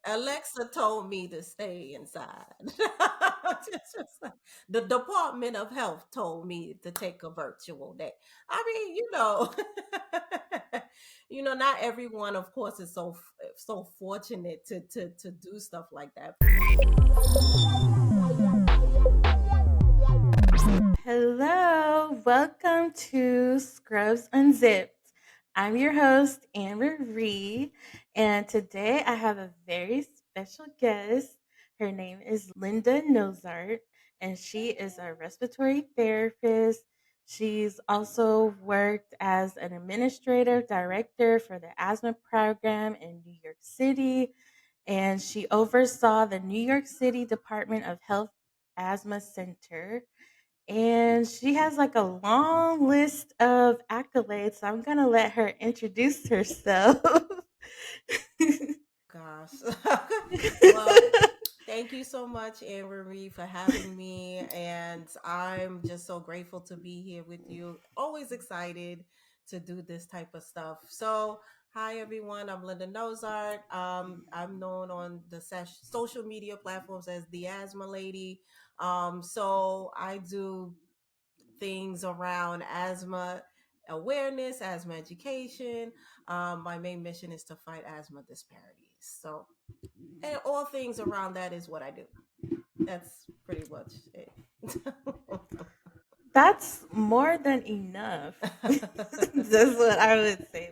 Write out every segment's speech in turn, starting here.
Alexa told me to stay inside. Just like- the Department of Health told me to take a virtual day. I mean, not everyone, of course, is so fortunate to do stuff like that. Hello, welcome to Scrubs Unzipped. I'm your host, Annmarie, and today I have a very special guest. Her name is Linda Nozart, and she is a respiratory therapist. She's also worked as an administrative director for the asthma program in New York City, and she oversaw the New York City Department of Health Asthma Center, and she has like a long list of accolades. So I'm going to let her introduce herself. Gosh. Well, thank you so much, Anne-Marie, for having me. And I'm just so grateful to be here with you. Always excited to do this type of stuff. So, hi, everyone. I'm Linda Nozart. I'm known on the social media platforms as the Asthma Lady. So, I do things around asthma awareness, asthma education. My main mission is to fight asthma disparities. So, and all things around that is what I do. That's pretty much it. That's more than enough. That's what I would say.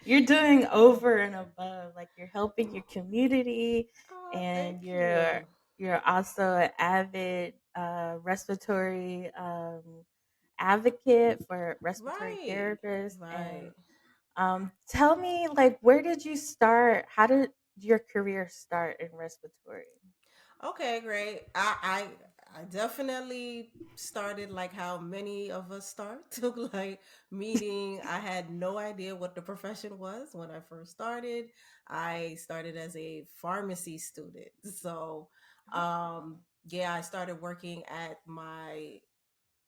You're doing over and above. Like you're helping your community, Oh, and thank you're you. you're also an avid respiratory advocate for respiratory Right, therapists. right. And tell me, like, where did you start? How did your career start in respiratory? Okay, great. I definitely started like how many of us start, like meaning I had no idea what the profession was when I first started. I started as a pharmacy student. So, yeah, I started working at my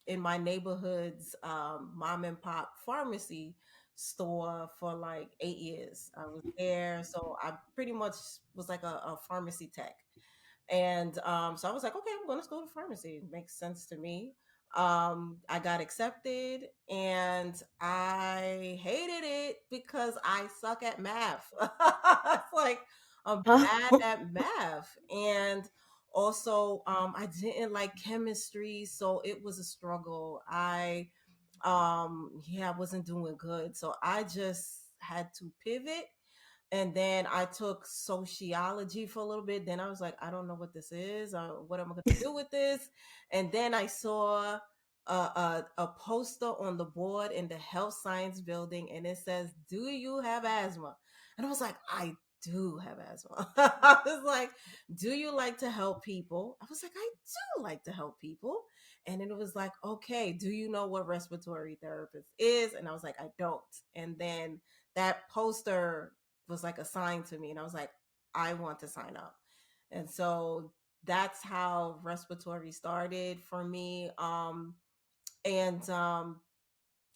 in my neighborhood's mom and pop pharmacy store for like 8 years. I was there, so I pretty much was like a pharmacy tech. And so I was like, okay, I'm going to school to pharmacy. It makes sense to me. I got accepted and I hated it because I suck at math. It's like I'm bad Oh, at math. And also, I didn't like chemistry. So it was a struggle. I wasn't doing good. So I just had to pivot, and then I took sociology for a little bit. Then I was like, I don't know what this is. What am I going to do with this? And then I saw a poster on the board in the health science building, and it says, "Do you have asthma?" And I was like, I do have asthma. I was like, do you like to help people? I was like, I do like to help people. And then it was like, okay, do you know what respiratory therapist is? And I was like, I don't. And then that poster was like assigned to me, and I was like, I want to sign up. And so that's how respiratory started for me. And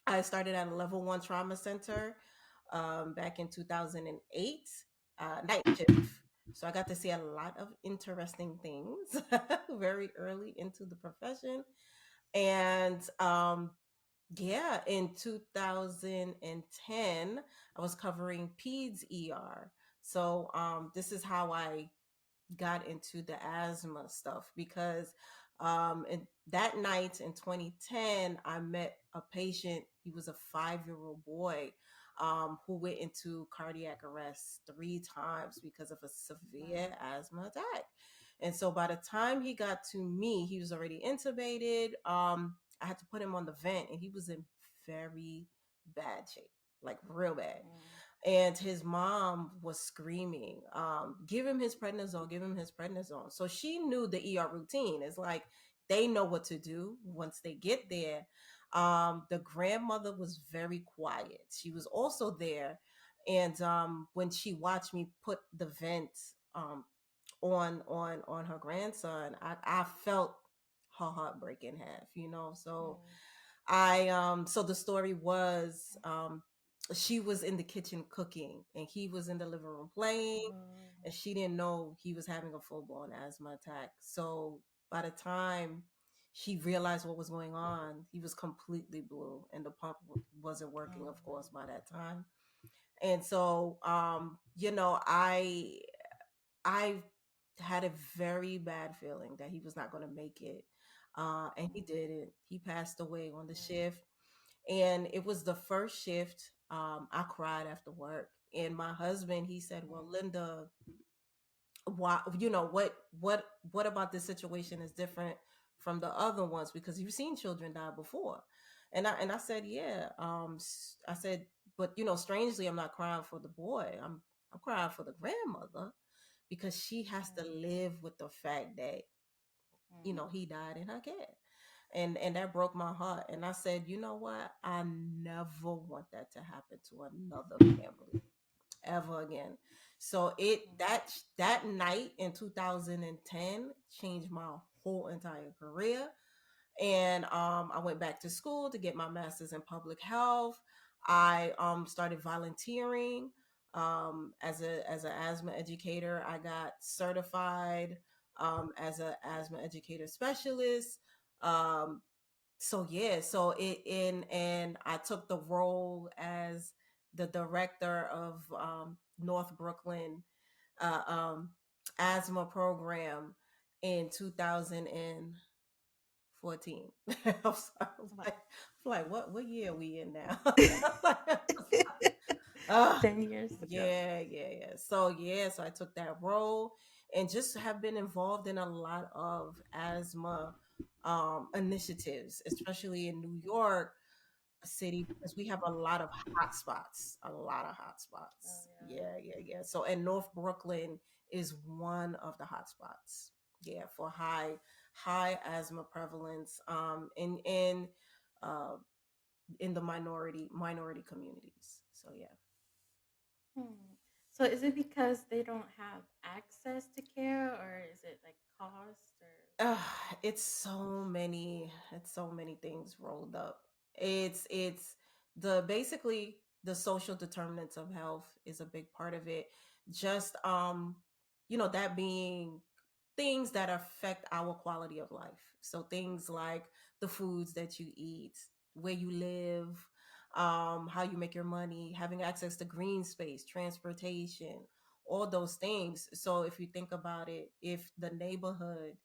I started at a level 1 trauma center back in 2008, night shift. So I got to see a lot of interesting things very early into the profession. And yeah, in 2010, I was covering PEDS ER. So this is how I got into the asthma stuff, because that night in 2010, I met a patient. He was a 5-year-old boy who went into cardiac arrest 3 times because of a severe wow. asthma attack. And so by the time he got to me, he was already intubated. I had to put him on the vent, and he was in very bad shape, like real bad. Mm. And his mom was screaming, give him his prednisone, give him his prednisone. So she knew the ER routine. It's like they know what to do once they get there. The grandmother was very quiet. She was also there. And when she watched me put the vent on her grandson, I felt her heart break in half. So Mm. so the story was, she was in the kitchen cooking and he was in the living room playing, Oh, and she didn't know he was having a full-blown asthma attack. So by the time she realized what was going on, he was completely blue and the pump wasn't working, of oh, course, by that time. And so I had a very bad feeling that he was not going to make it. And he mm, didn't. He passed away on the mm, shift. And it was the first shift. I cried after work. And my husband, he said, "Well, mm, Linda, why, what about this situation is different from the other ones? Because you've seen children die before." And I said, "Yeah." I said, "But strangely, I'm not crying for the boy. I'm crying for the grandmother, because she has to mm, live with the fact that mm, he died in her care." And that broke my heart. And I said, "You know what? I never want that to happen to another family ever again." So that night in 2010 changed my whole entire career. And I went back to school to get my master's in public health. I started volunteering as an asthma educator. I got certified as an asthma educator specialist. Um, so yeah, so it in and I took the role as the director of North Brooklyn uh, um, asthma program in 2014. wow. Like, what year are we in now? Ah, 10 years ago. yeah. So I took that role and just have been involved in a lot of asthma initiatives, especially in New York City, because we have a lot of hot spots, a lot of hot Oh spots. yeah. Yeah. So, and North Brooklyn is one of the hot spots. Yeah, for high asthma prevalence uh in the minority communities. So yeah. Hmm. So is it because they don't have access to care, or is it like cost, or uh, it's so many things rolled up. It's the basically the social determinants of health is a big part of it. Just that being things that affect our quality of life. So things like the foods that you eat, where you live, how you make your money, having access to green space, transportation, all those things. So if you think about it, if the neighborhood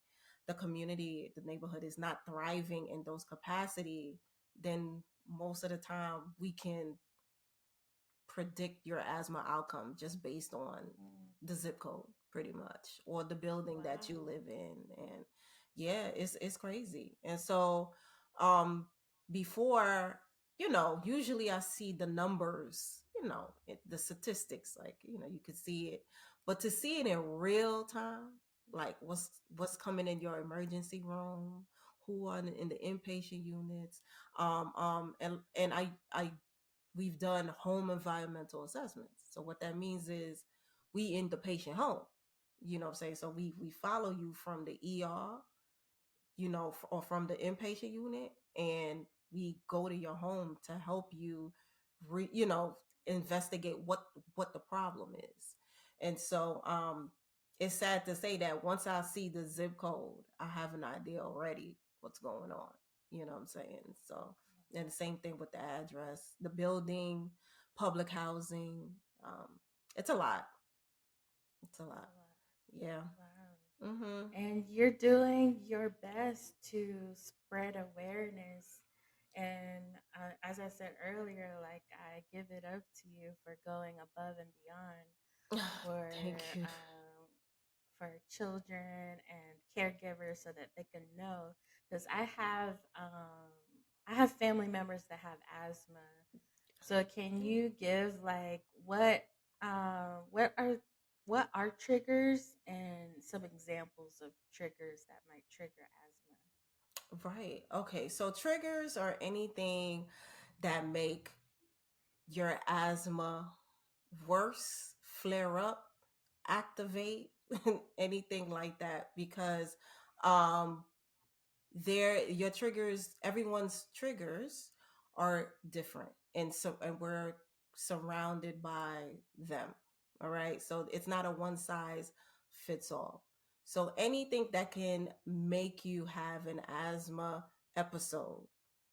is not thriving in those capacity, then most of the time we can predict your asthma outcome just based on mm, the zip code, pretty much, or the building that you wow. live in. And yeah, it's crazy. And so um before, usually I see the numbers, the statistics, like, you could see it. But to see it in real time, like what's coming in your emergency room, who are in the inpatient units, and I we've done home environmental assessments. So what that means is we in the patient home. You know what I'm saying? So we follow you from the ER, or from the inpatient unit, and we go to your home to help you investigate what the problem is. And so it's sad to say that once I see the zip code, I have an idea already what's going on. You know what I'm saying? So, and the same thing with the address, the building, public housing. um it's a lot. It's a That's lot. a lot. Yeah. Wow. Mhm. And you're doing your best to spread awareness. And as I said earlier, like, I give it up to you for going above and beyond for Thank you. um, for children and caregivers, so that they can know. Because I have family members that have asthma. So can you give like um what are what are triggers and some examples of triggers that might trigger asthma? Right. Okay. So triggers are anything that make your asthma worse, flare up, activate, anything like that. Because um your triggers, everyone's triggers are different. And so, and we're surrounded by them. All right. So it's not a one size fits all. So anything that can make you have an asthma episode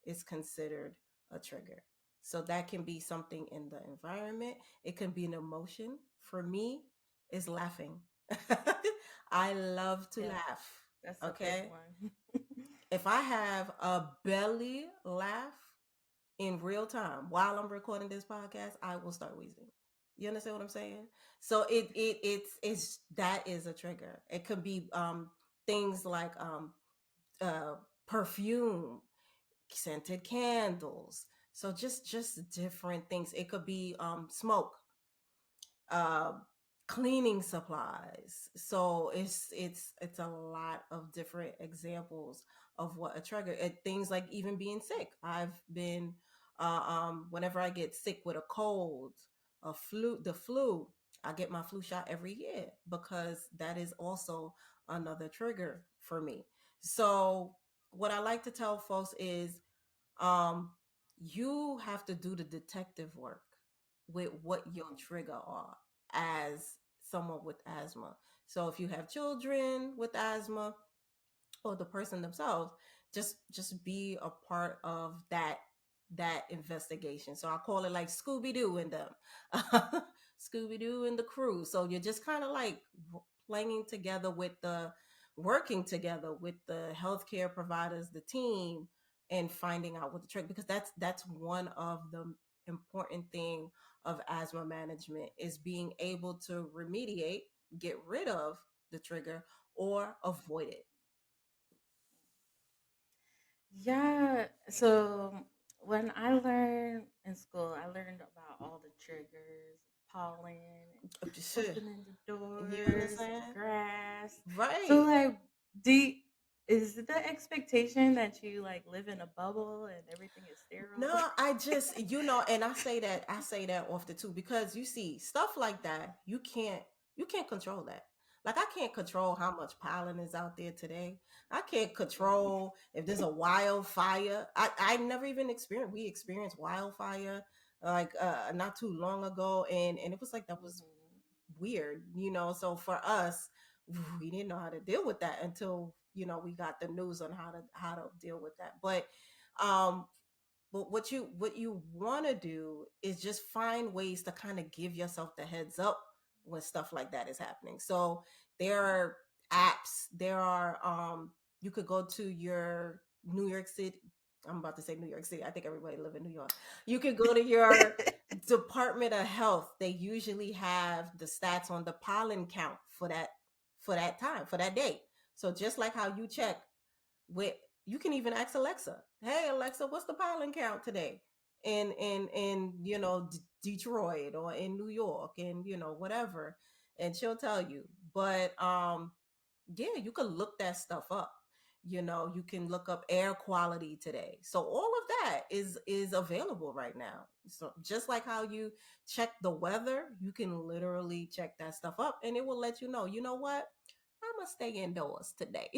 is considered a trigger. So that can be something in the environment. It can be an emotion. For me, is laughing. I love to Yeah, laugh. that's a big Okay. one. If I have a belly laugh in real time while I'm recording this podcast, I will start wheezing. You understand what I'm saying? So it's that is a trigger. It could be things like uh perfume, scented candles. So just different things. It could be smoke, uh, cleaning supplies. So it's a lot of different examples of what a trigger. Things like even being sick. I've been whenever I get sick with a cold, the flu. I get my flu shot every year because that is also another trigger for me. So what I like to tell folks is um you have to do the detective work with what your trigger are as someone with asthma. So if you have children with asthma or the person themselves, just be a part of that investigation. So I call it like Scooby Doo and them, Scooby Doo and the crew. So you're just kind of like playing together with the working together with the healthcare providers, the team, and finding out what the trick, because that's one of the important thing of asthma management is being able to remediate, get rid of the trigger or avoid it. Yeah, so when I learned in school, I learned about all the triggers, pollen, and opening the You doors, and understand? grass. So, Right. like, do is the expectation that you like live in a bubble and everything is sterile? No, I just, and I say that often too, because you see stuff like that, you can't control that. Like I can't control how much pollen is out there today. I can't Mm-hmm. control if there's a wildfire. I never even experienced we experienced wildfire like not too long ago, and it was like that was weird, so for us, we didn't know how to deal with that until we got the news on how to deal with that. Um but what you want to do is just find ways to kind of give yourself the heads up when stuff like that is happening. So there are apps, there are you could go to your New York City. I'm about to say New York City. I think everybody live in New York. You could go to your Department of Health. They usually have the stats on the pollen count for that time, for that day. So just like how you check with, you can even ask Alexa, "Hey Alexa, what's the pollen count today in Detroit or in New York and whatever," and she'll tell you. But yeah, you can look that stuff up. You can look up air quality today. So all of that is available right now. So just like how you check the weather, you can literally check that stuff up and it will let you know, you know what? I'm gonna stay indoors today.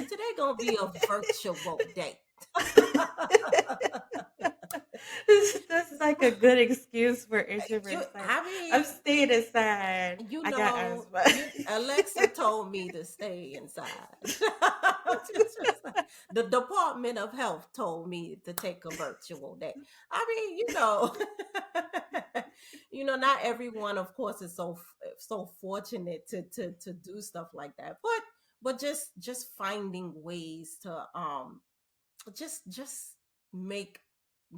Today gonna be a virtual day. That's like a good excuse for you, introverts. Like, I I'm mean, staying inside. I got asthma. Alexa told me to stay inside. The Department of Health told me to take a virtual day. I mean, not everyone, of course, is so fortunate to do stuff like that. But just finding ways to just make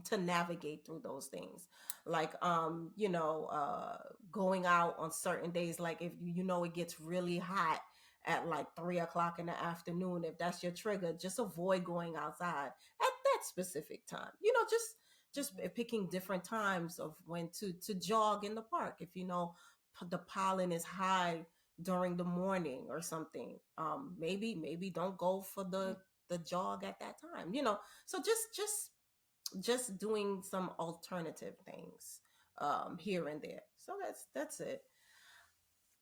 to navigate through those things, like going out on certain days, like if it gets really hot at like 3 o'clock in the afternoon. If that's your trigger, just avoid going outside at that specific time. Just picking different times of when to jog in the park if the pollen is high during the morning or something. Maybe don't go for the jog at that time. So just doing some alternative things here and there. So that's it.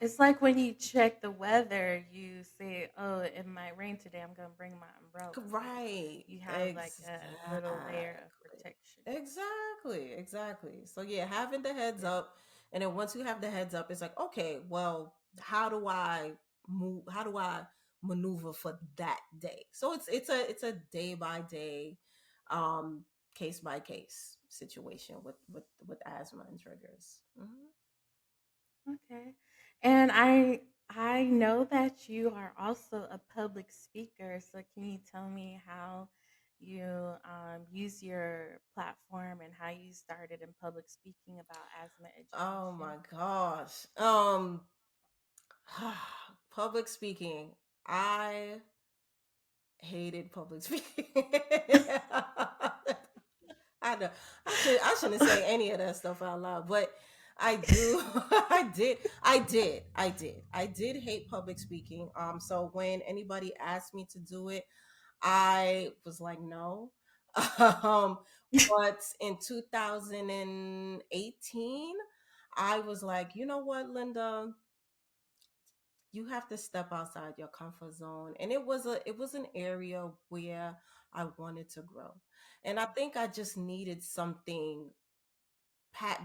It's like when you check the weather, you say, "Oh, it might rain today. I'm gonna bring my umbrella." Like Right. you have like a little layer of Exactly. protection. Exactly. So yeah, having the heads Yeah. up, and then once you have the heads up, it's like, okay, well, how do I move? How do I maneuver for that day? So it's a day by day, um, case by case situation with asthma and triggers. Okay. And I know that you are also a public speaker. So can you tell me how you use your platform and how you started in public speaking about asthma Oh education? my gosh. Public speaking. I hated public speaking. I know. I shouldn't say any of that stuff out loud, but I do. I did hate public speaking. So when anybody asked me to do it, I was like, no. um, but in 2018, I was like, you know what, Linda, you have to step outside your comfort zone. And it was an area where I wanted to grow. And I think I just needed something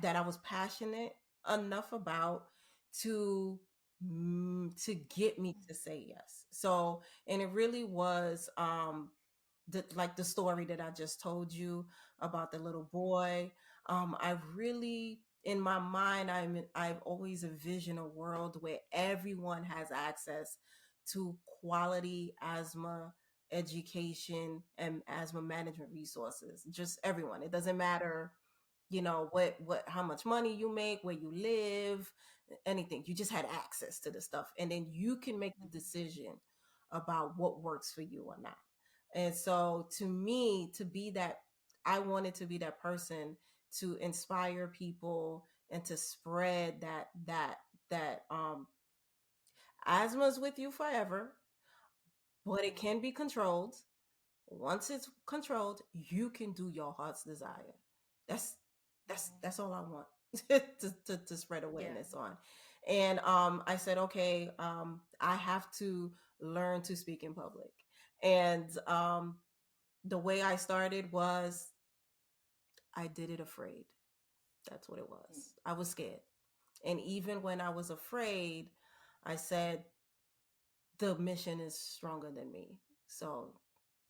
that I was passionate enough about to to get me to say yes. So, and it really was like the story that I just told you about the little boy. I really, in my mind, I've always envisioned a world where everyone has access to quality asthma education and asthma management resources. Just everyone. It doesn't matter, what how much money you make, where you live, anything. You just had access to the stuff, and then you can make the decision about what works for you or not. And so to me, to be that, I wanted to be that person to inspire people and to spread that asthma's with you forever, but it can be controlled. Once it's controlled, you can do your heart's desire. That's that's all I want to spread Yeah. awareness on. And I said, okay, I have to learn to speak in public. And the way I started was I did it afraid. That's what it was. I was scared. And even when I was afraid, I said, the mission is stronger than me. So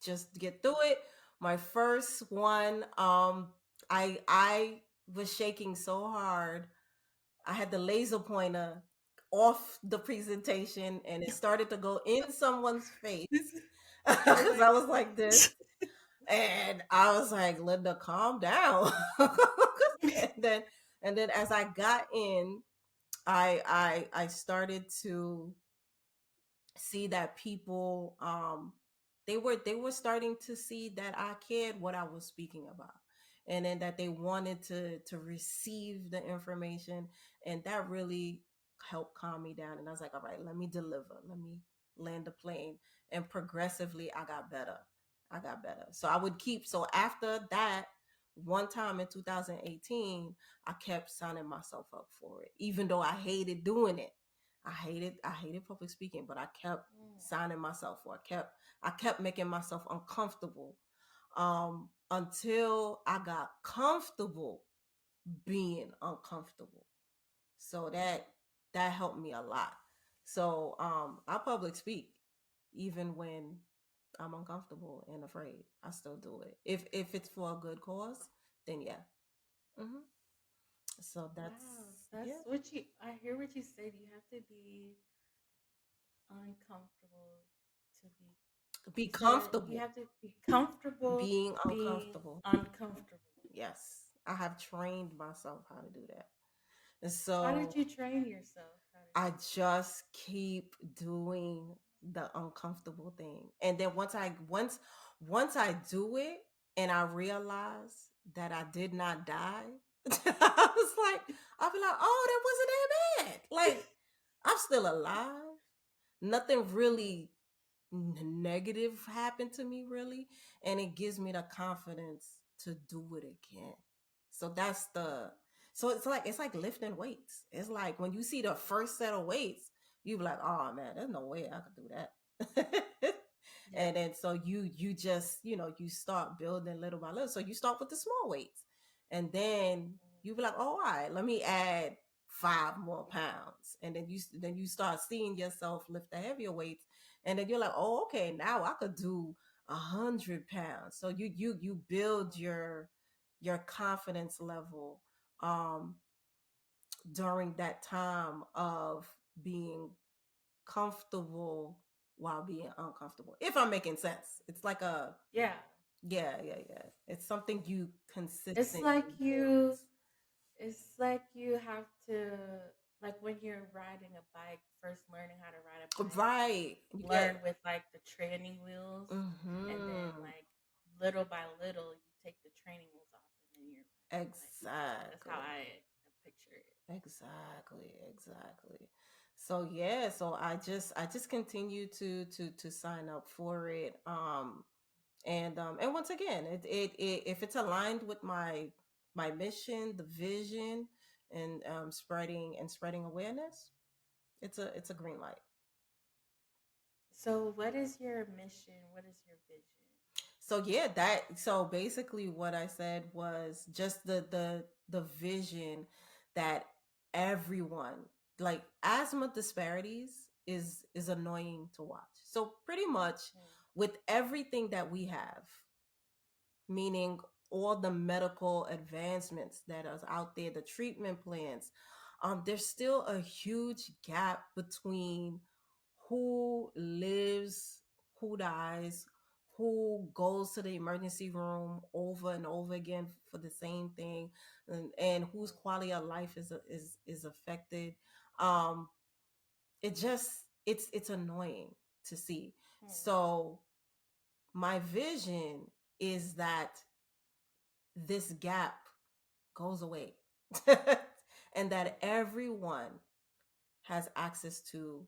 just get through it. My first one, I was shaking so hard. I had the laser pointer off the presentation and it started to go in someone's face Oh because my I was like this. gosh. And I was like, Linda, calm down. and then and then as I got in, I started to see that people they were starting to see that I cared what I was speaking about, and then that they wanted to receive the information, and that really helped calm me down. And I was like, all right, let me deliver, let me land the plane. And progressively I got better. So I would keep, so after that one time in 2018, I kept signing myself up for it, even though I hated doing it. I hated public speaking, but I kept signing myself for it. I kept making myself uncomfortable until I got comfortable being uncomfortable. So that helped me a lot. So I public speak even when I'm uncomfortable and afraid. I still do it. If it's for a good cause, then yeah. hmm So that's Wow. That's yeah. what you I hear what you said. You have to be uncomfortable to be Be you said you comfortable have to be comfortable being being uncomfortable. uncomfortable. Yes, I have trained myself how to do that. And How did so you train yourself how to I do just keep doing the uncomfortable thing. And then once I do it and I realize that I did not die, I was like, I'll be like, oh, that wasn't that bad. Like, I'm still alive. Nothing really negative happened to me really, and it gives me the confidence to do it again. So So it's like lifting weights. It's like when you see the first set of weights, you be like, oh man, there's no way I could do that. Yeah. And then so you just, you start building little by little. So you start with the small weights. And then you be like, oh, all right, let me add 5 more pounds. And then you start seeing yourself lift the heavier weights. And then you're like, oh, okay, now I could do 100 pounds. So you build your confidence level um during that time of being comfortable while being uncomfortable, if I'm making sense. It's like a, Yeah. yeah, it's something you It's consistently like build. you have to, like when you're riding a bike, first learning how to ride a bike, you Right, you learn get. with like the training wheels, and then Mm-hmm. like little by little you take the training wheels off and then you're riding the bike. That's how Exactly. I picture it. Exactly. So yeah, so I just continue to sign up for it. And once again, it if it's aligned with my mission, the vision, and spreading awareness, it's a green light. So what is your mission? What is your vision? So yeah, so basically what I said was just the vision that everyone, like, asthma disparities is annoying to watch. So pretty much Hmm. with everything that we have, meaning all the medical advancements that are out there, the treatment plans, there's still a huge gap between who lives, who dies, who goes to the emergency room over and over again for the same thing, and whose Hmm. quality of life is affected. Um, it's annoying to see. Hmm. So my vision is that this gap goes away and that Hmm. everyone has access to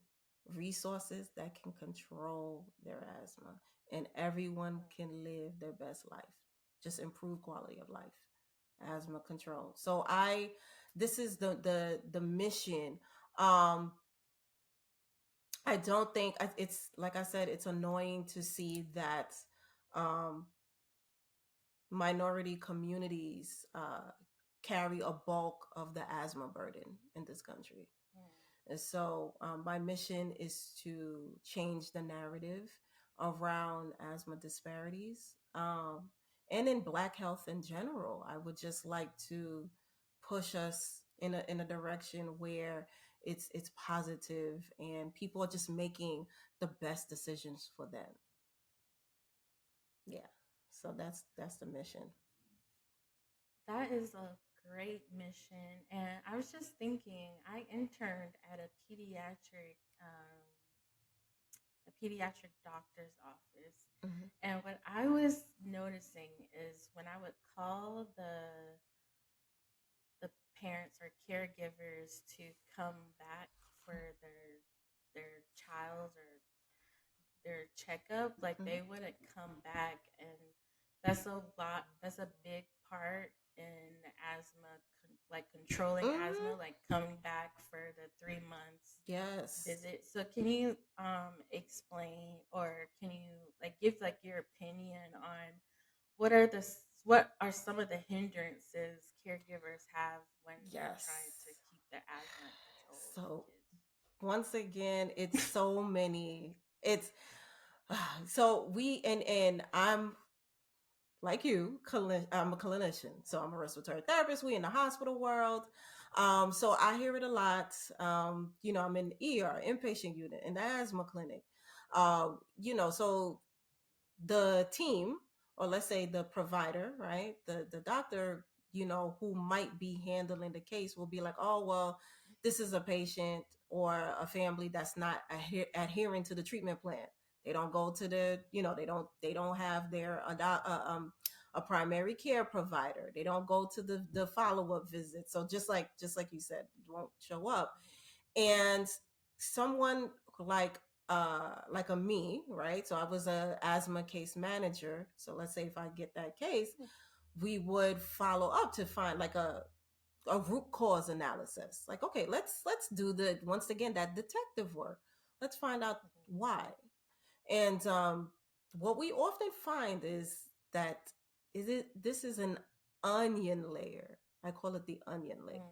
resources that can control their asthma, and everyone Hmm. can live their best life, just improve quality of life, asthma control. So I this is the mission. um I don't think it's, like I said, it's annoying to see that um minority communities carry a bulk of the asthma burden in this country. Hmm. And so, my mission is to change the narrative around asthma disparities, and in Black health in general. I would just like to push us in a direction where it's positive and people are just making the best decisions for them. Yeah. So that's the mission. That is a great mission. And I was just thinking, I interned at a pediatric doctor's office. Hmm. And what I was noticing is when I would call the parents or caregivers to come back for their child or their checkup, like Hmm. they wouldn't come back, and that's a lot. That's a big part in asthma, like controlling Hmm. asthma, like coming back for the 3 months Yes. visit. So can you explain, or can you like give like your opinion on what are some of the hindrances caregivers have when they're trying to Yes. keep their asthma in control for So kids? once again, it's so many. It's so we and I'm like you. I'm a clinician, so I'm a respiratory therapist. We in the hospital world, so I hear it a lot. I'm in ER, inpatient unit, in the asthma clinic. So the team, or let's say the provider, right, the doctor, who might be handling the case, will be like, oh well, this is a patient or a family that's not adhering to the treatment plan. They don't go to they don't have their a primary care provider. They don't go to the follow-up visit. So just like you said, won't show up. And someone like a me, right? So I was a asthma case manager. So let's say if I get that case, we would follow up to find like a root cause analysis. Like, okay, let's do the once again that detective work. Let's find out why. And what we often find is that is it this is an onion layer. I call it the onion layer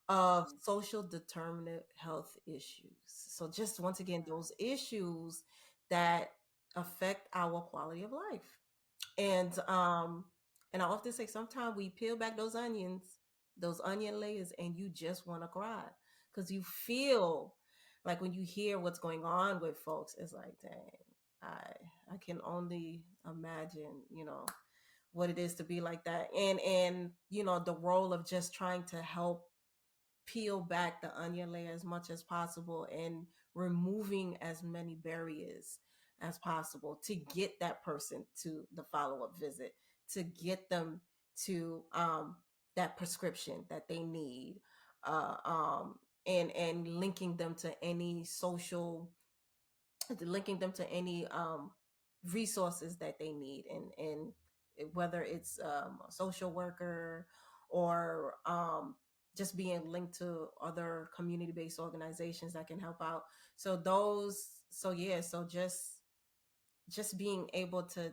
of social determinant health issues. So just once again, those issues that affect our quality of life. And and I often say sometimes we peel back those onion layers, and you just want to cry because you feel like when you hear what's going on with folks, it's like, dang, I can only imagine, what it is to be like that. And the role of just trying to help peel back the onion layer as much as possible and removing as many barriers as possible to get that person to the follow-up visit, to get them to that prescription that they need, uh, um, and linking them to any resources that they need, and whether it's a social worker or just being linked to other community-based organizations that can help out. So being able to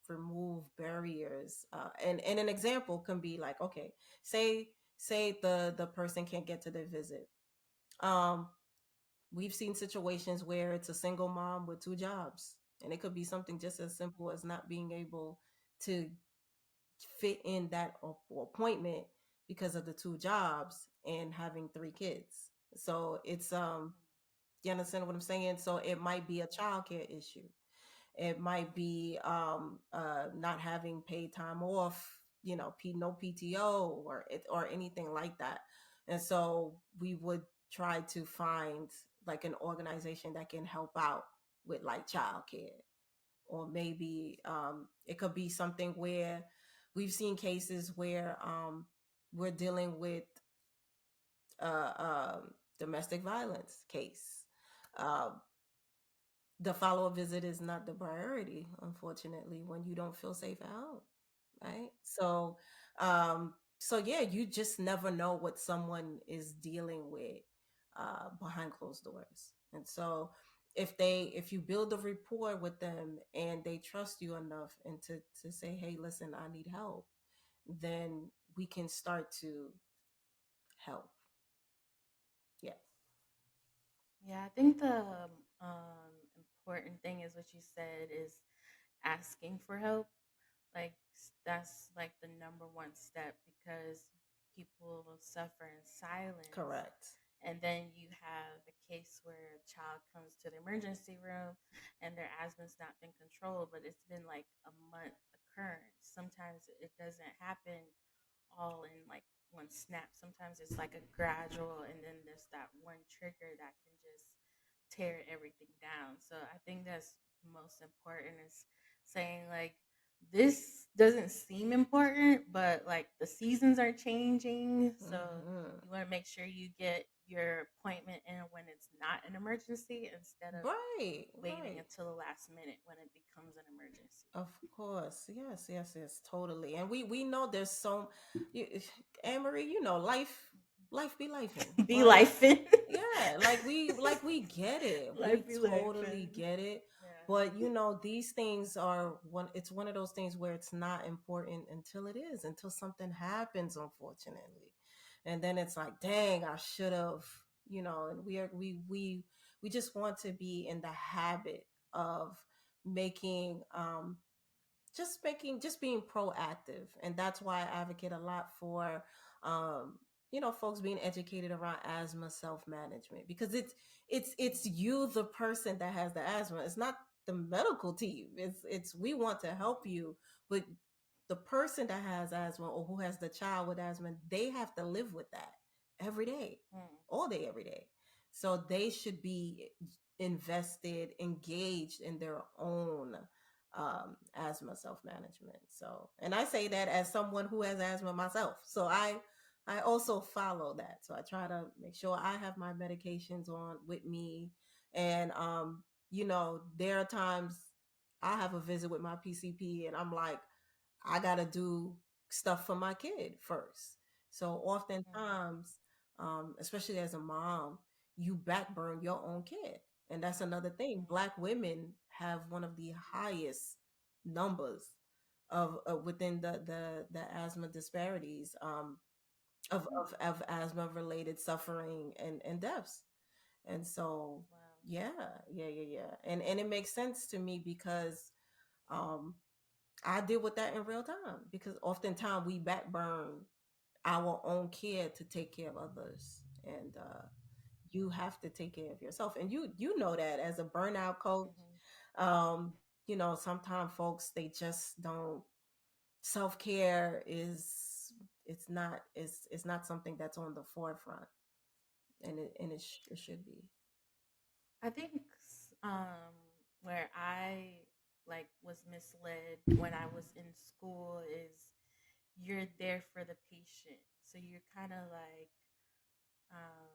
remove barriers, and an example can be like, okay, say the person can't get to their visit. um we've seen situations where it's a single mom with two jobs, and it could be something just as simple as not being able to fit in that appointment because of the two jobs and having three kids. So it's you understand what I'm saying? So it might be a childcare issue. It might be not having paid time off, no PTO or anything like that. And so we would try to find like an organization that can help out with like childcare, or maybe it could be something where we've seen cases where we're dealing with uh, domestic violence case. Uh, the follow-up visit is not the priority, unfortunately, when you don't feel safe at home, right? So yeah, you just never know what someone is dealing with behind closed doors. And so if you build a rapport with them and they trust you enough and to say, hey, listen, I need help, then we can start to help. Yeah. Yeah, I think the important thing is what you said is asking for help. Like that's like the number one step because people will suffer in silence. Correct. And then you have a case where a child comes to the emergency room and their asthma's not been controlled, but it's been like a month occurrence. Sometimes it doesn't happen all in like one snap. Sometimes it's like a gradual, and then there's that one trigger that can just tear everything down. So I think that's most important is saying like this doesn't seem important, but like the seasons are changing, so Hmm. you want to make sure you get your appointment in when it's not an emergency instead of Right, waiting right. until the last minute when it becomes an emergency. Of course, yes, yes, yes, totally. And we know there's you, Annmarie, life be lifing. Be Like, life in. yeah, like we get it. Life We be life totally in. get it. Yeah. But these things are it's one of those things where it's not important until it is, until something happens, unfortunately. And then it's like, dang, I should have, and we just want to be in the habit of making just being proactive. And that's why I advocate a lot for folks being educated around asthma self-management, because it's you, the person that has the asthma. It's not the medical team. It's we want to help you, but the person that has asthma or who has the child with asthma, they have to live with that every day, Mm. all day, every day. So they should be invested, engaged in their own asthma self-management. So, and I say that as someone who has asthma myself. So I also follow that. So I try to make sure I have my medications on with me. And there are times I have a visit with my PCP and I'm like, I gotta do stuff for my kid first. So oftentimes, especially as a mom, you backburn your own kid. And that's another thing. Black women have one of the highest numbers of within the asthma disparities, of asthma related suffering and deaths. And so Wow. yeah, yeah. And it makes sense to me because um I deal with that in real time, because oftentimes we backburn our own care to take care of others. And you have to take care of yourself, and you know that as a burnout coach. Hmm. um Sometimes folks, they just don't, self-care is, it's not something that's on the forefront, and it should be. I think where I like was misled when I was in school is you're there for the patient, so you're kind of like um,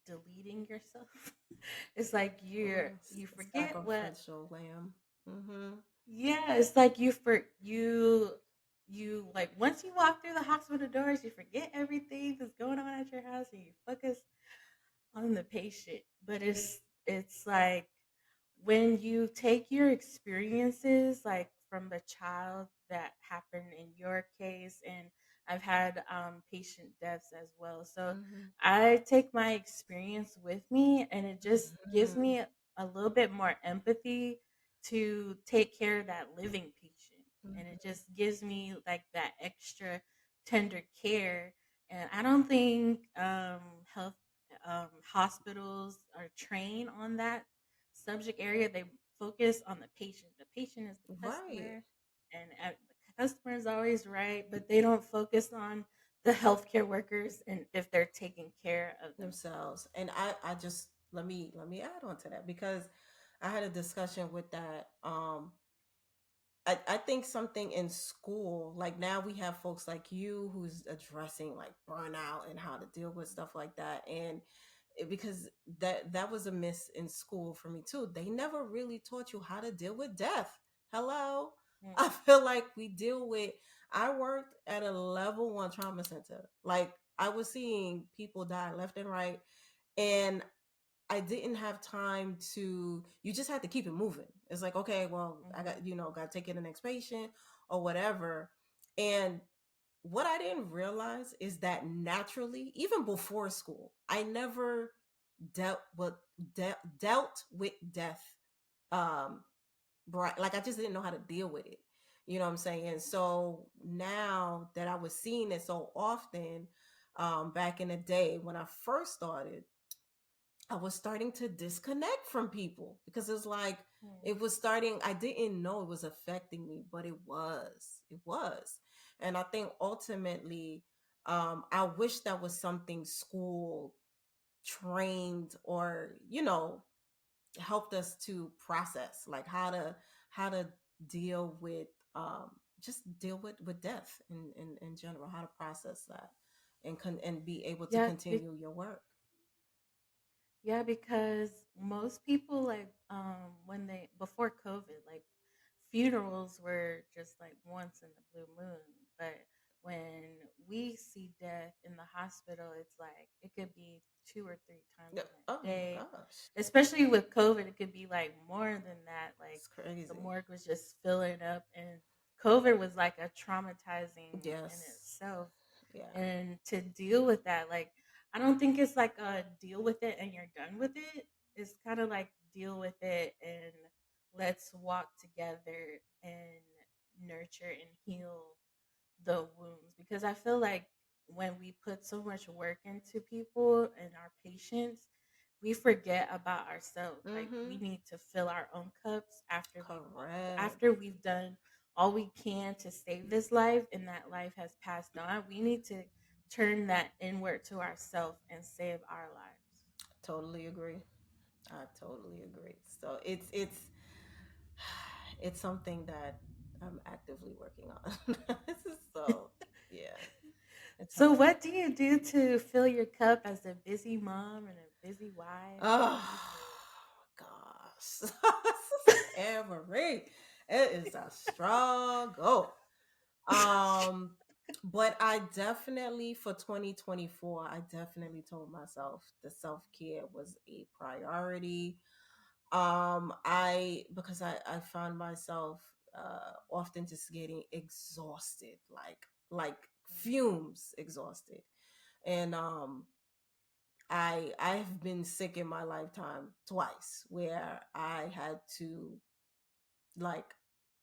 deleting yourself. It's like you forget what. Sacrificial lamb. Mm-hmm. Yeah, it's like you like once you walk through the hospital doors, you forget everything that's going on at your house, and you focus on the patient. But it's like when you take your experiences like from the child that happened in your case, and I've had patient deaths as well, so Mm-hmm. I take my experience with me, and it just gives Mm-hmm. me a little bit more empathy to take care of that living patient, and it Mm-hmm. just gives me like that extra tender care. And I don't think health hospitals are trained on that subject area. They focus on the patient. The patient is the Right. customer, and the customer is always right, but they don't focus on the healthcare workers and if they're taking care of themselves. Themselves. And I just, let me add on to that, because I had a discussion with that. I think something in school, like now we have folks like you who's addressing like burnout and how to deal with stuff like that. And because that was a miss in school for me too. They never really taught you how to deal with death. Hello. Mm, I feel like we deal with, I worked at a level one trauma center. Like I was seeing people die left and right. And I didn't have time to, you just had to keep it moving. It's like, okay, well, I mhm, got, got to take in the next patient or whatever. And what I didn't realize is that naturally, even before school, I never dealt with dealt with death. Um, like I just didn't know how to deal with it. You know what I'm saying? So now that I was seeing it so often, back in the day when I first started, I was starting to disconnect from people, because it's like mm. it was starting, I didn't know it was affecting me, but it was. It was. And I think ultimately, I wish that was something school trained, or, helped us to process, like how to deal with, just deal with death in general, how to process that, and be able to Yeah, continue your work. yeah, because most people like when they before COVID, like funerals were just like once in the blue moon. But when we see death in the hospital, it's like it could be two or three times Yeah. in a Oh my day. gosh. Especially with COVID, it could be like more than that. Like It's the crazy. morgue was just filling up, and COVID was like a traumatizing in Yes. itself. Yeah. And to deal with that, like I don't think it's like a deal with it and you're done with it. It's kind of like deal with it and let's walk together and nurture and heal the wounds, because I feel like when we put so much work into people and our patients, we forget about ourselves. Like we Mm-hmm. need to fill our own cups Correct. after we've done all we can to save this life and that life has passed on. We need to turn that inward to ourselves and save our lives. Totally agree. I totally agree. So it's it's something that I'm actively working on. This is so, yeah, it's So hard. what do you do to fill your cup as a busy mom and a busy wife? What do you Oh do? gosh. Anne Marie. It is a struggle. Um But I definitely, for 2024, I definitely told myself the self-care was a priority. I because I found myself often just getting exhausted, like fumes exhausted. And I've been sick in my lifetime twice where I had to like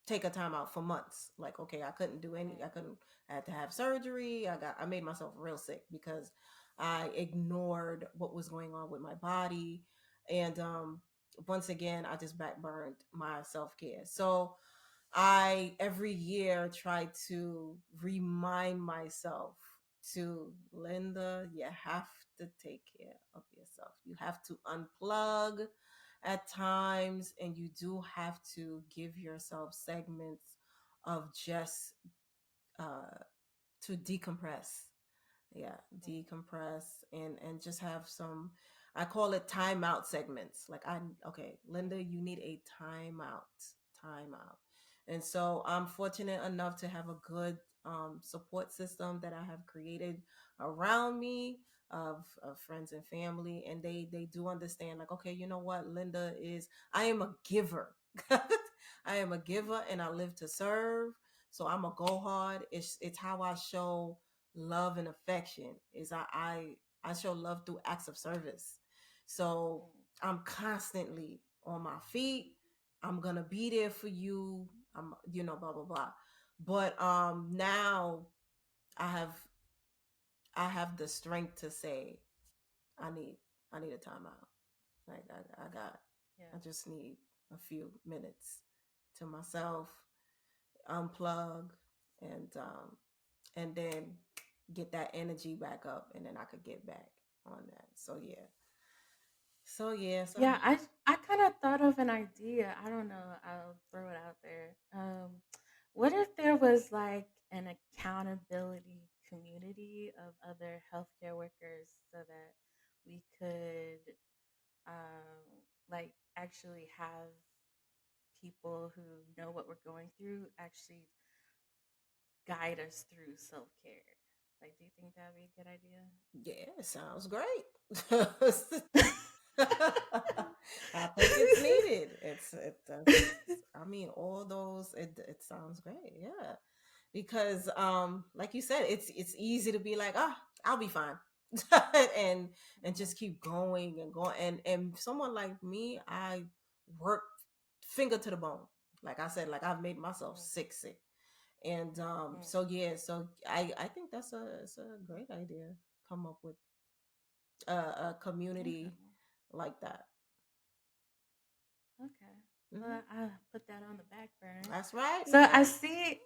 take a time out for months. Like, okay, I couldn't do any, I couldn't, I had to have surgery. I made myself real sick because I ignored what was going on with my body. And once again, I just backburned my self care. So I every year try to remind myself to Linda, you have to take care of yourself. You have to unplug at times, and you do have to give yourself segments of just uh, to decompress. Yeah, decompress and just have some. I call it timeout segments. Like I okay, Linda, you need a timeout. And so I'm fortunate enough to have a good support system that I have created around me of friends and family, and they do understand. Like, okay, you know what, Linda is. I am a giver. I am a giver, and I live to serve. So I'm a go hard. It's how I show love and affection is I show love through acts of service. So I'm constantly on my feet. I'm gonna be there for you. I'm blah blah blah. But now I have I have the strength to say I need I need a timeout. Like Yeah. I just need a few minutes to myself, unplug, and then get that energy back up, and then I could get back on that. So yeah. So yeah. So Yeah, I kind of thought of an idea. I don't know. I'll throw it out there. What if there was like an accountability community of other healthcare workers so that we could like actually have people who know what we're going through actually guide us through self care. Like, do you think that would be a good idea? yeah, it sounds great. I think it's needed. I mean, all those. It sounds great. Yeah, because like you said, it's easy to be like, ah, I'll be fine, and Mhm, just keep going and going. And someone like me, I work finger to the bone. Like I said, like I've made myself mhm, sick. And mhm. so yeah, so I think it's a great idea. Come up with a community Okay. like that. Okay. Hmm. Well, I'll put that on the back burner. That's right. So I Yeah. see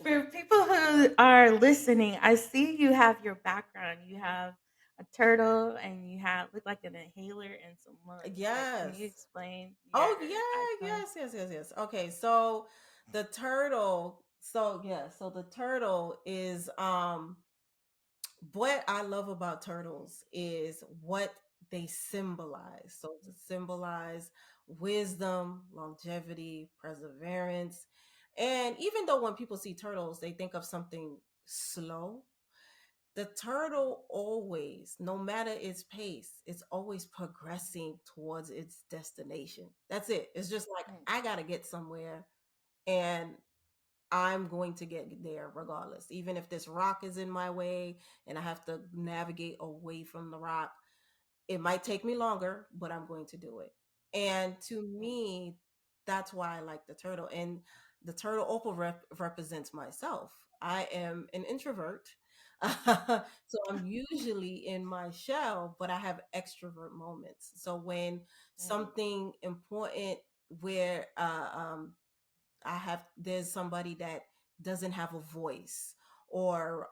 for people who are listening, I see you have your background. You have a turtle and you have look like an inhaler and some lungs. Like, can you Yes. explain your Oh yeah. icon? Yes. Okay. So the turtle. So yeah. So the turtle is what I love about turtles is what they symbolize. So to symbolize wisdom, longevity, perseverance. And even though when people see turtles, they think of something slow, the turtle always, no matter its pace, it's always progressing towards its destination. That's it. It's just like, Mm, I got to get somewhere, and I'm going to get there regardless. Even if this rock is in my way and I have to navigate away from the rock, it might take me longer, but I'm going to do it. And to mm, me, that's why I like the turtle. And the turtle also represents myself. I am an introvert. So I'm usually in my shell, but I have extrovert moments. So when mm, something important where I have there's somebody that doesn't have a voice, or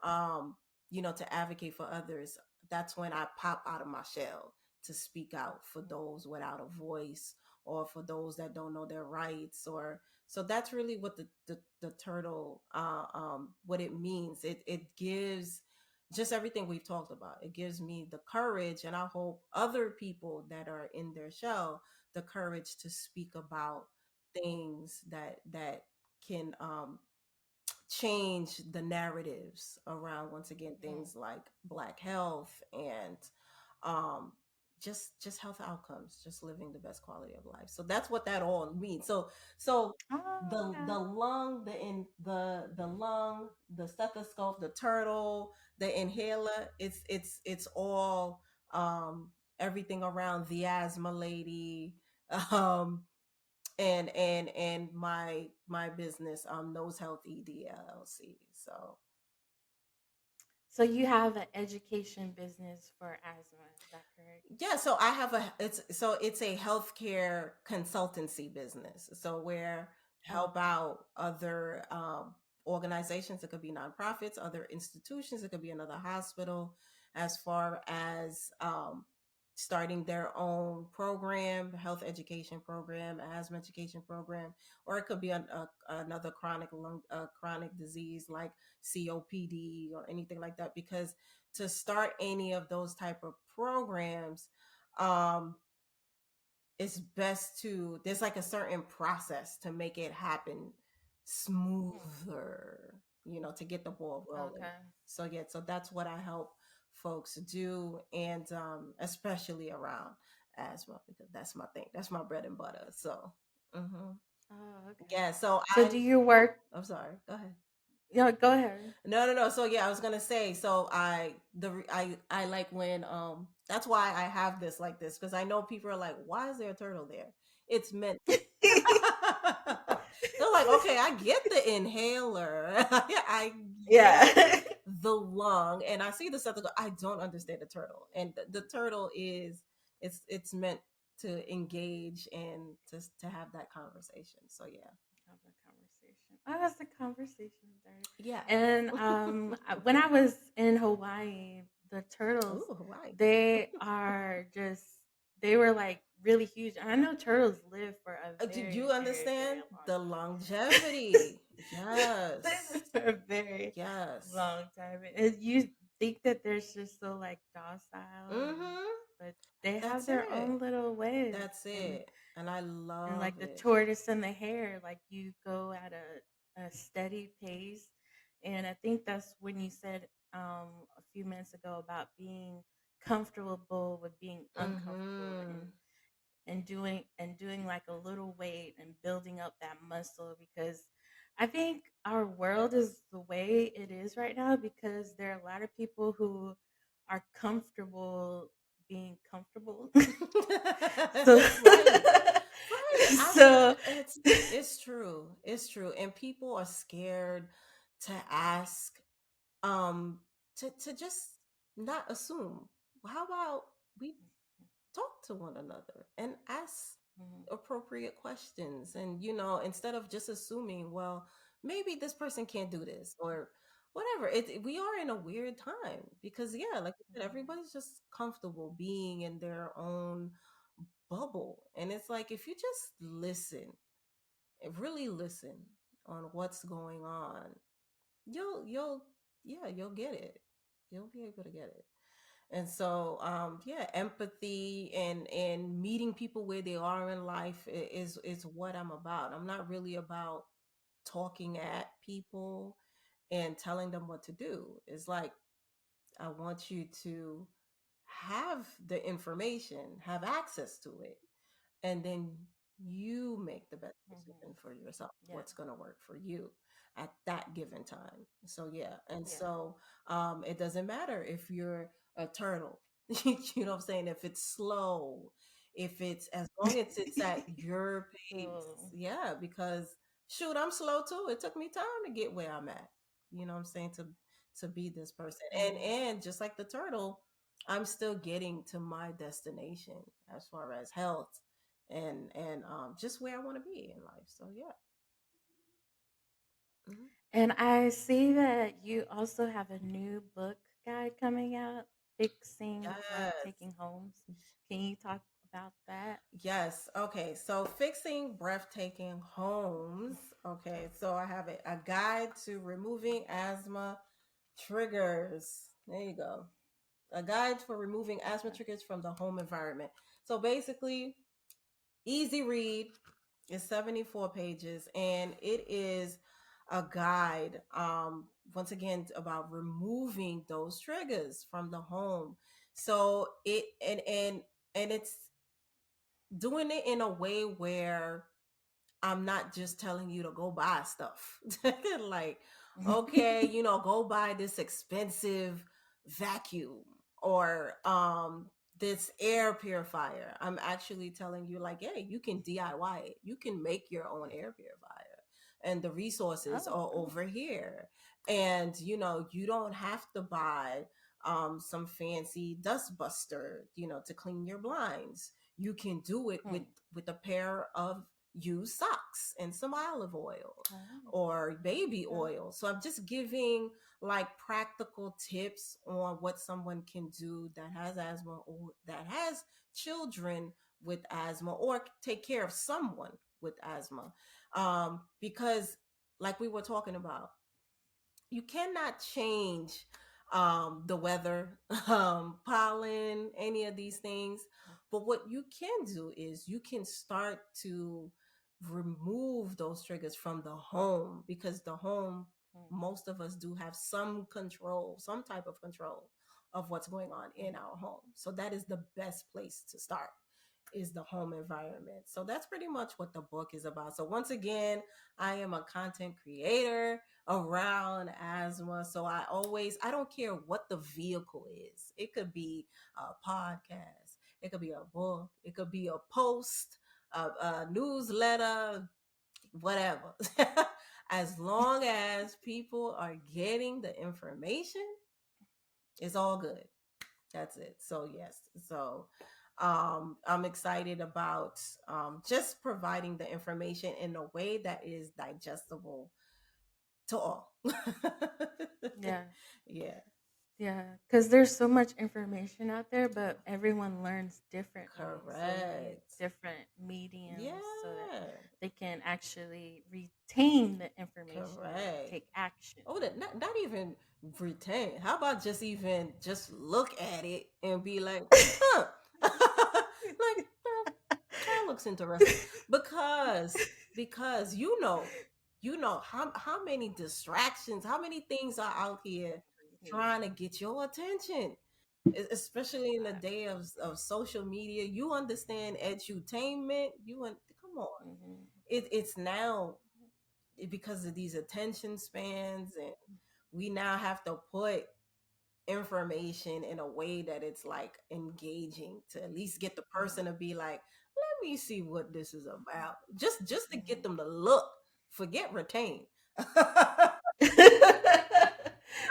to advocate for others, that's when I pop out of my shell to speak out for mm, those without a voice, or for those that don't know their rights. Or so that's really what the turtle what it means. It gives just everything we've talked about. It gives me the courage, and I hope other people that are in their shell, the courage to speak about things that can change the narratives around, once again, Mm. things like Black health and um just health outcomes, just living the best quality of life. So that's what that all means. So Oh, the okay. lung, the lung, the stethoscope, the turtle, the inhaler, it's all everything around the asthma lady, um and my business, Nose Health EDLC. So So you have an education business for asthma, is that correct? yeah, so I have it's a healthcare consultancy business. So where Oh, help out other organizations. It could be nonprofits, other institutions. It could be another hospital, as far as starting their own program, health education program, asthma education program, or it could be another chronic disease like COPD or anything like that. Because to start any of those type of programs, um it's best to there's like a certain process to make it happen hmm. smoother, to get the ball rolling. Okay. So yeah, so that's what I help folks do, and especially around asthma, because that's my thing, that's my bread and butter. So Oh, okay. yeah, so So do you work? I'm sorry, go ahead. Yeah, go ahead. No. So yeah, I was gonna say. So I like when that's why I have this like this, because I know people are like, why is there a turtle there? It's meant. They're like, okay, I get the inhaler, I get Yeah. the lung, and I see the stuff. I don't understand the turtle, and the turtle is it's meant to engage and to have that conversation. So yeah, Have a conversation. Oh, that's a conversation starter. yeah. And when I was in Hawaii, the turtles, Ooh, Hawaii. they are just they were like really huge. And I know turtles live for a Do very, you very, very understand long the time. longevity? They Yes. live for a very Yes. long time. And you think that they're just so like docile, and Mm-hmm. but they have That's their it. own little ways. That's it. And I And love like the it. tortoise and the hare, like you go at a steady pace. And I think that's when you said a few minutes ago about being comfortable with being uncomfortable, Mm-hmm. and doing like a little weight and building up that muscle, because I think our world is the way it is right now because there are a lot of people who are comfortable being comfortable. So Right. Right. I mean, so it's true. It's true. And people are scared to ask, um, to just not assume. How about we talk to one another and ask Mhm, appropriate questions, and instead of just assuming, well, maybe this person can't do this or whatever. We are in a weird time because, yeah, like you said, mhm, everybody's just comfortable being in their own bubble, and it's like, if you just listen and really listen on what's going on, you'll yeah, you'll get it. You'll be able to get it. And so yeah, empathy and meeting people where they are in life is what I'm about. I'm not really about talking at people and telling them what to do. It's like, I want you to have the information, have access to it, and then you make the best mhm. decision for yourself, Yeah, what's going to work for you at that given time. So yeah, and yeah. so it doesn't matter if you're a turtle, you know what I'm saying, if it's slow, if it's, as long as it's at your pace. Oh, Yeah, because shoot, I'm slow too. It took me time to get where I'm at, you know what I'm saying, to be this person. mhm. And just like the turtle, I'm still getting to my destination as far as health and just where I want to be in life. So yeah. Mhm. And I see that you also have a new book guide coming out, Fixing Yes. Breathtaking Homes. Can you talk about that? Yes. Okay. So fixing breathtaking homes. Okay. So I have a guide to removing asthma triggers. There you go. A guide for removing asthma Okay. triggers from the home environment. So basically, easy read. It's 74 pages, and it is a guide, once again, about removing those triggers from the home. So and it's doing it in a way where I'm not just telling you to go buy stuff. Like, okay, go buy this expensive vacuum or this air purifier. I'm actually telling you like, hey, you can DIY it. You can make your own air purifier. And the resources Oh, are over here. And you don't have to buy some fancy dust buster, to clean your blinds. You can do it hmm. with a pair of used socks and some olive oil Oh, or baby okay. oil. So I'm just giving like practical tips on what someone can do that has asthma or that has children with asthma or take care of someone with asthma. Because like we were talking about, you cannot change the weather, pollen, any of these things. But what you can do is you can start to remove those triggers from the home because the home, Hmm, most of us do have some control, some type of control of what's going on in hmm, our home. So that is the best place to start is the home environment. So that's pretty much what the book is about. So once again, I am a content creator around asthma. So I don't care what the vehicle is. It could be a podcast, it could be a book, it could be a post, a newsletter, whatever. As long as people are getting the information, it's all good. That's it. So yes. So I'm excited about just providing the information in a way that is digestible to all. yeah. Yeah, Yeah, because there's so much information out there, but everyone learns differently. So we need correct. different mediums so that Yeah, they can actually retain the information and correct. take action. Oh, that not even retain. How about just look at it and be like, huh? Like, well, that looks interesting because how many distractions, how many things are out here trying to get your attention, especially in the day of social media. You understand edutainment. Come on. Mhm. It's now because of these attention spans, and we now have to put information in a way that it's like engaging to at least get the person to be like, let me see what this is about, just to get Mhm. them to look, forget retain.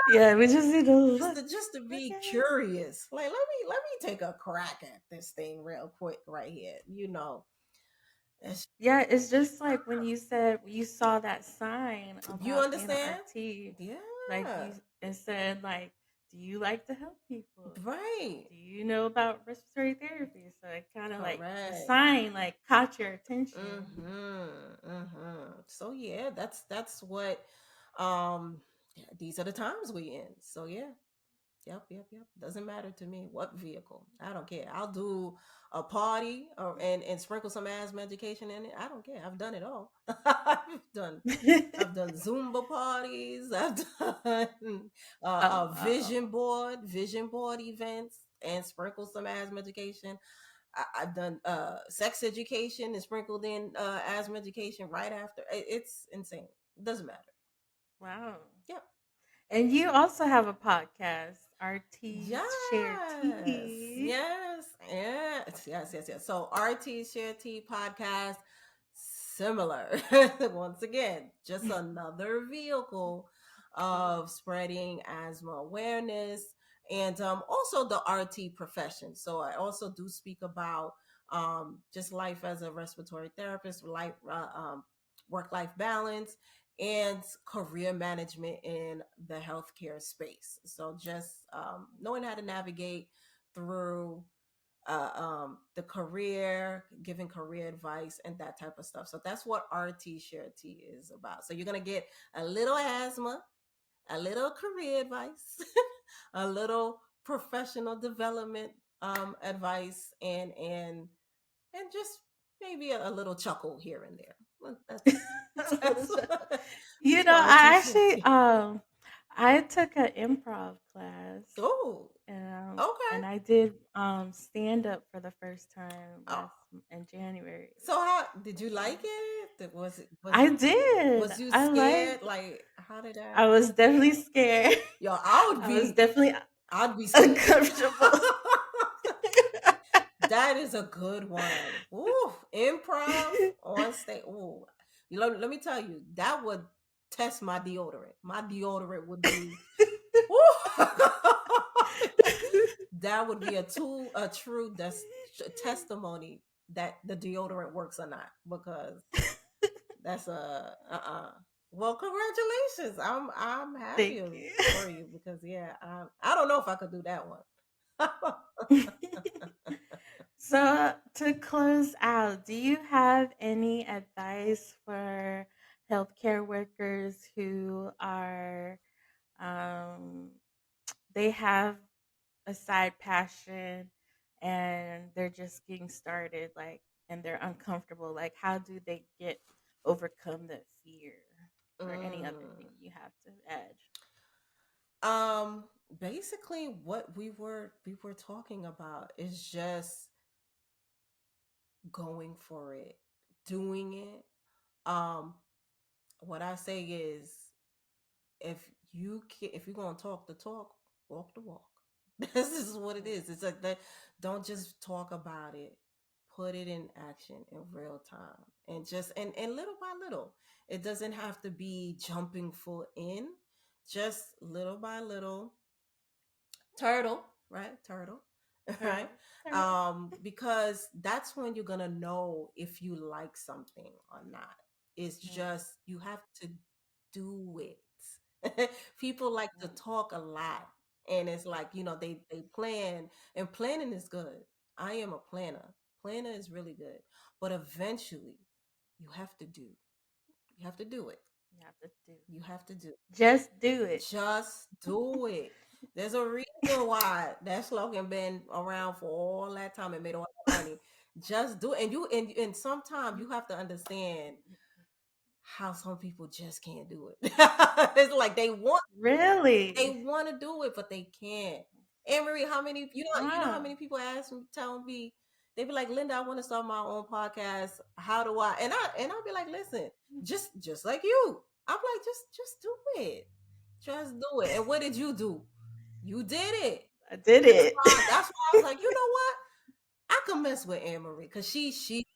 Yeah, we just need to look. Just to Look be at curious, like let me take a crack at this thing real quick right here, it's, Yeah, it's just like when you said you saw that sign you about being an understand. RT, like Yeah, it said like, do you like to help people? right, Do you know about respiratory therapy? So it kind of like the correct. sign like caught your attention. So yeah, that's what yeah, these are the times we in. So yeah. Yep. Doesn't matter to me what vehicle. I don't care. I'll do a party and sprinkle some asthma education in it. I don't care. I've done it all. done I've done Zumba parties. I've done Oh a wow. vision board events, and sprinkle some asthma education. I've done sex education and sprinkled in asthma education right after. It's insane. It doesn't matter. Wow. Yep. And you also have a podcast, RT's Share Yes, Tea. yes. So RT Share Tea podcast, similar. Once again, just another vehicle of spreading asthma awareness and also the RT profession. So I also do speak about just life as a respiratory therapist, work life balance, and career management in the healthcare space. So just knowing how to navigate through the career, giving career advice, and that type of stuff. So that's what RT Share T is about. So you're gonna get a little asthma, a little career advice, a little professional development advice, and just maybe a little chuckle here and there. Look, that's You it's know, my I actually RT50. I took an improv class Oh, okay. and I did stand up for the first time Oh, in January. so how did you So like it? Was it I did. was you I scared? liked Like how did that? I was definitely scared. Yo, I was definitely I'd be scared. uncomfortable. That is a good one. Ooh, improv on stage. Ooh, let me tell you, that would test my deodorant. My deodorant would be. Ooh. That would be a true testimony that the deodorant works or not because that's a well, congratulations. I'm happy Thank you. for you because yeah, I don't know if I could do that one. So, to close out, do you have any advice for healthcare workers who are, um, they have a side passion and they're just getting started, like, and they're uncomfortable? Like, how do they overcome that fear, or any other Mm. thing you have to add? Um, Basically, what we were talking about is just going for it, doing it. Um, what I say is if if you're gonna talk the talk, walk the walk. This is what it is. It's like that. Don't just talk about it. Put it in action in real time, and just and little by little. It doesn't have to be jumping full in. Just little by little. Turtle, right? Turtle, right? Turtle, turtle. Because that's when you're gonna know if you like something or not. It's Mm, just you have to do it. People like to mm, talk a lot, and it's like they plan, and planning is good. I am a planner. Planner is really good, but eventually, you have to do. You have to do it. you have to do. You have to do. Just do it. Just do it. There's a reason why that slogan been around for all that time and made all that money. Just do it. And sometimes you have to understand how some people just can't do it. It's like they Really? want to do it, but they can't. Annmarie, how many you know how Wow. many people ask me, tell me, they be like, Linda, I want to start my own podcast. How do I? And I'll be like, listen, just like you. I'm like, just do it. Just do it. And what did you do? You did it. I did That's it. why I was like, you know what? I can mess with Annmarie because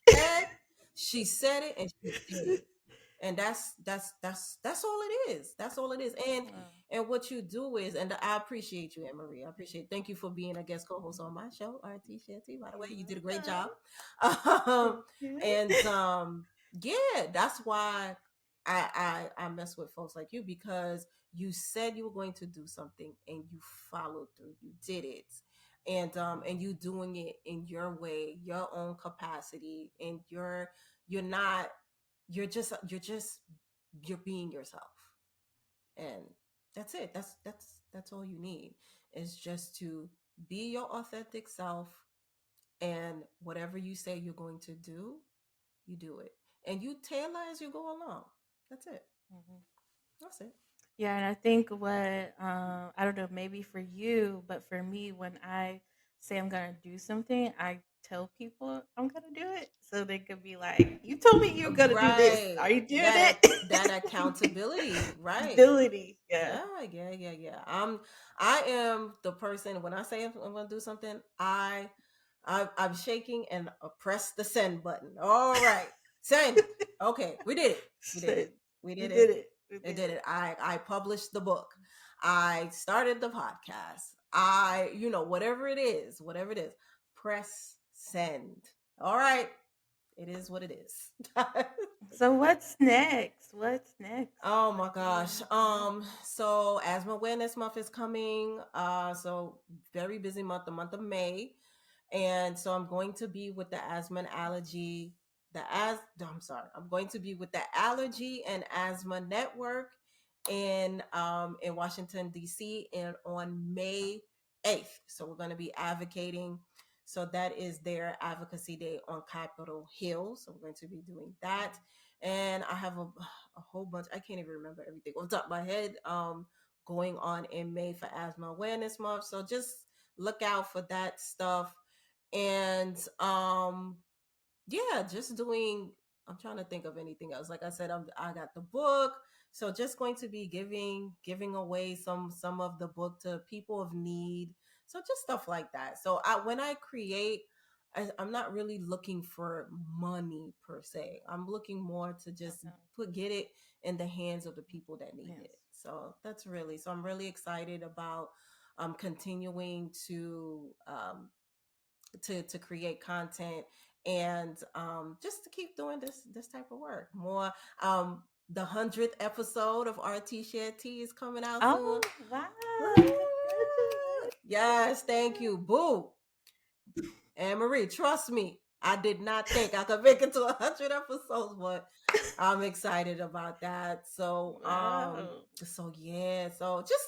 said she said it and she did it, and that's all it is. That's all it is. Wow. And what you do is, and I appreciate you, Annmarie. I appreciate. Thank you for being a guest co-host on my show, RT Shanty. By the way, You're you did a great welcome. job. Um, Thank you. and yeah, that's why I mess with folks like you because you said you were going to do something and you followed through. You did it and you doing it in your way, your own capacity, and you're not you're being yourself, and that's it. That's all you need is just to be your authentic self, and whatever you say you're going to do, you do it, and you tailor as you go along. That's it. Mhm. That's it. Yeah, and I think what I don't know, maybe for you, but for me, when I say I'm gonna do something, I tell people I'm gonna do it, so they could be like, "You told me you were gonna do this. Are Right. you doing That it?" accountability, right? Ability, yeah. Yeah, yeah, yeah, yeah. I am the person when I say I'm gonna do something, I'm shaking and press the send button. All right, send. Okay, we did it. We did it. Said, We we did it. did it. We I did did it. it. I published the book. I started the podcast. Whatever it is, whatever it is, press send. All right, it is what it is. So what's next? What's next? Oh What my do you gosh. have next? So Asthma Awareness Month is coming. So very busy month, the month of May. And so I'm going to be with the asthma and allergy, I'm sorry, I'm going to be with the Allergy and Asthma Network in Washington, DC, and on May 8th. So we're going to be advocating. So that is their advocacy day on Capitol Hill. So we're going to be doing that. And I have a whole bunch. I can't even remember everything off the top of my head. Going on in May for Asthma Awareness Month. So just look out for that stuff. And yeah, just doing. I'm trying to think of anything else. Like I said, I got the book, so just going to be giving away some of the book to people of need. So just stuff like that. So when I create, I'm not really looking for money per se. I'm looking more to just Okay. get it in the hands of the people that need Yes. it. So that's really, so I'm really excited about continuing to create content and just to keep doing this type of work. More the 100th episode of RT Shed Tea is coming out soon. Oh, wow. Woo! Congratulations. Yes, thank you. Boo. Annmarie, trust me. I did not think I could make it to 100 episodes, but I'm excited about that. Wow. So yeah, so just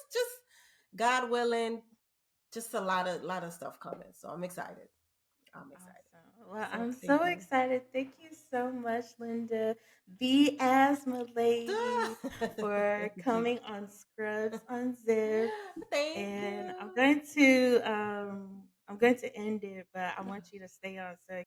God willing, just a lot of stuff coming. So I'm excited. I'm excited. Awesome. Well, So I'm thank so you. excited. Thank you so much, Linda, the asthma lady, for Thank you. coming on Scrubs Unzipped. Thank And you. I'm going to end it, but I want you to stay on so